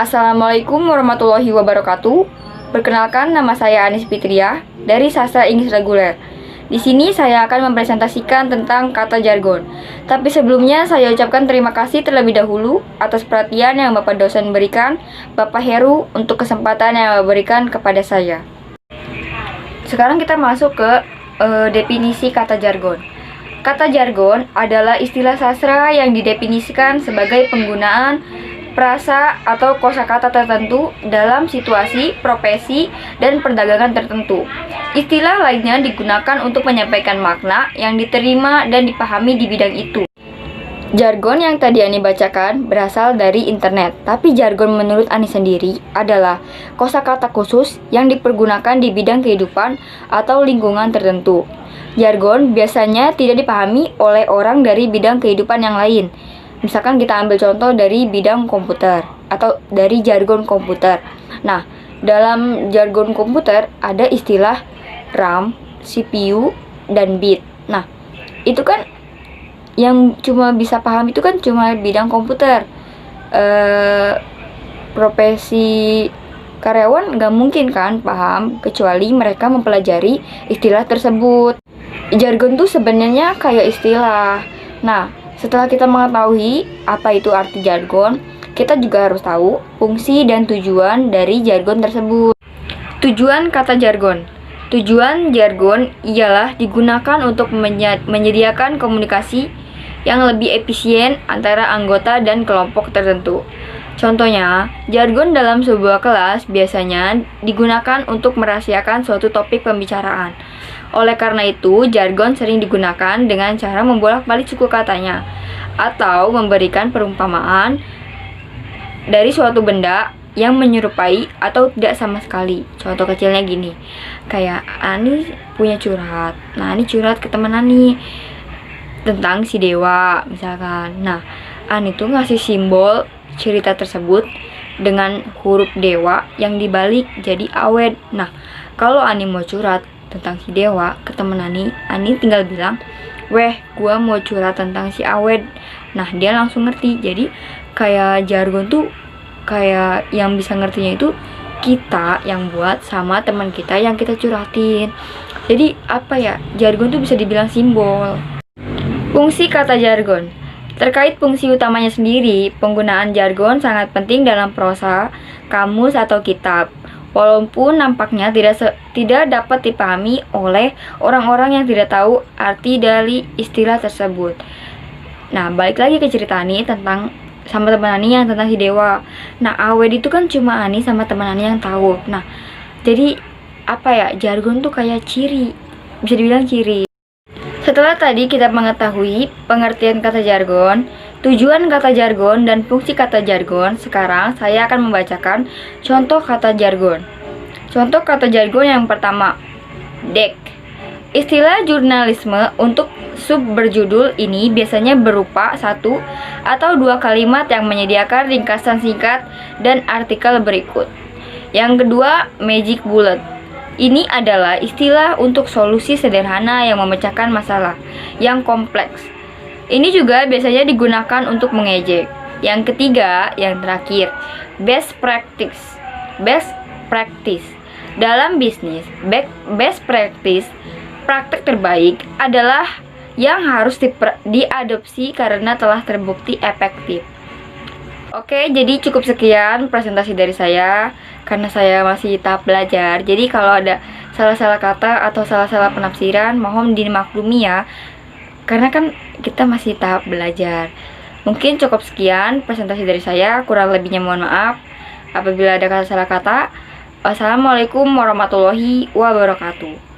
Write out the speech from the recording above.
Assalamualaikum warahmatullahi wabarakatuh. Perkenalkan, nama saya Anis Fitriah dari Sastra Inggris Reguler. Di sini saya akan mempresentasikan tentang kata jargon. Tapi sebelumnya saya ucapkan terima kasih terlebih dahulu atas perhatian yang Bapak dosen berikan, Bapak Heru, untuk kesempatan yang berikan kepada saya. Sekarang kita masuk ke definisi kata jargon. Kata jargon adalah istilah sastra yang didefinisikan sebagai penggunaan frasa atau kosakata tertentu dalam situasi, profesi, dan perdagangan tertentu. Istilah lainnya digunakan untuk menyampaikan makna yang diterima dan dipahami di bidang itu. Jargon yang tadi Ani bacakan berasal dari internet, tapi jargon menurut Ani sendiri adalah kosakata khusus yang dipergunakan di bidang kehidupan atau lingkungan tertentu. Jargon biasanya tidak dipahami oleh orang dari bidang kehidupan yang lain. Misalkan kita ambil contoh dari bidang komputer atau dari jargon komputer. Nah, dalam jargon komputer ada istilah RAM, CPU, dan bit. Nah, itu kan yang cuma bisa paham itu kan cuma bidang komputer. Profesi karyawan nggak mungkin kan paham kecuali mereka mempelajari istilah tersebut. Jargon tuh sebenarnya kayak istilah. Nah, setelah kita mengetahui apa itu arti jargon, kita juga harus tahu fungsi dan tujuan dari jargon tersebut. Tujuan kata jargon. Tujuan jargon ialah digunakan untuk menyediakan komunikasi yang lebih efisien antara anggota dan kelompok tertentu. Contohnya, jargon dalam sebuah kelas biasanya digunakan untuk merahasiakan suatu topik pembicaraan. Oleh karena itu, jargon sering digunakan dengan cara membolak-balik suku katanya atau memberikan perumpamaan dari suatu benda yang menyerupai atau tidak sama sekali. Contoh kecilnya gini, kayak Ani punya curhat. Nah, Ani curhat ke teman Ani tentang si dewa misalkan. Nah, Ani tuh ngasih simbol cerita tersebut dengan huruf dewa yang dibalik jadi awet. Nah, kalau Ani mau curhat tentang si dewa ke temen Ani tinggal bilang, "Weh, gua mau curhat tentang si awet." Nah, dia langsung ngerti. Jadi kayak jargon tuh kayak yang bisa ngertinya itu kita yang buat sama teman kita yang kita curhatin. Jadi apa ya, jargon tuh bisa dibilang simbol. Fungsi kata jargon. Terkait fungsi utamanya sendiri, penggunaan jargon sangat penting dalam prosa, kamus, atau kitab. Walaupun nampaknya tidak dapat dipahami oleh orang-orang yang tidak tahu arti dari istilah tersebut. Nah, balik lagi ke cerita Ani tentang sama teman Ani yang tentang si dewa. Nah, awet itu kan cuma Ani sama teman Ani yang tahu. Nah, jadi apa ya, jargon tuh kayak ciri, bisa dibilang ciri. Setelah tadi kita mengetahui pengertian kata jargon, tujuan kata jargon, dan fungsi kata jargon, sekarang saya akan membacakan contoh kata jargon. Contoh kata jargon yang pertama, dek. Istilah jurnalisme untuk sub berjudul ini biasanya berupa satu atau dua kalimat yang menyediakan ringkasan singkat dan artikel berikut. Yang kedua, magic bullet. Ini adalah istilah untuk solusi sederhana yang memecahkan masalah yang kompleks. Ini juga biasanya digunakan untuk mengejek. Yang ketiga, yang terakhir, best practice. Best practice. Dalam bisnis, best practice, praktek terbaik adalah yang harus diadopsi karena telah terbukti efektif. Oke, jadi cukup sekian presentasi dari saya. Karena saya masih tahap belajar, jadi kalau ada salah-salah kata atau salah-salah penafsiran, mohon dimaklumi ya. Karena kan kita masih tahap belajar. Mungkin cukup sekian presentasi dari saya, kurang lebihnya mohon maaf apabila ada salah kata. Wassalamualaikum warahmatullahi wabarakatuh.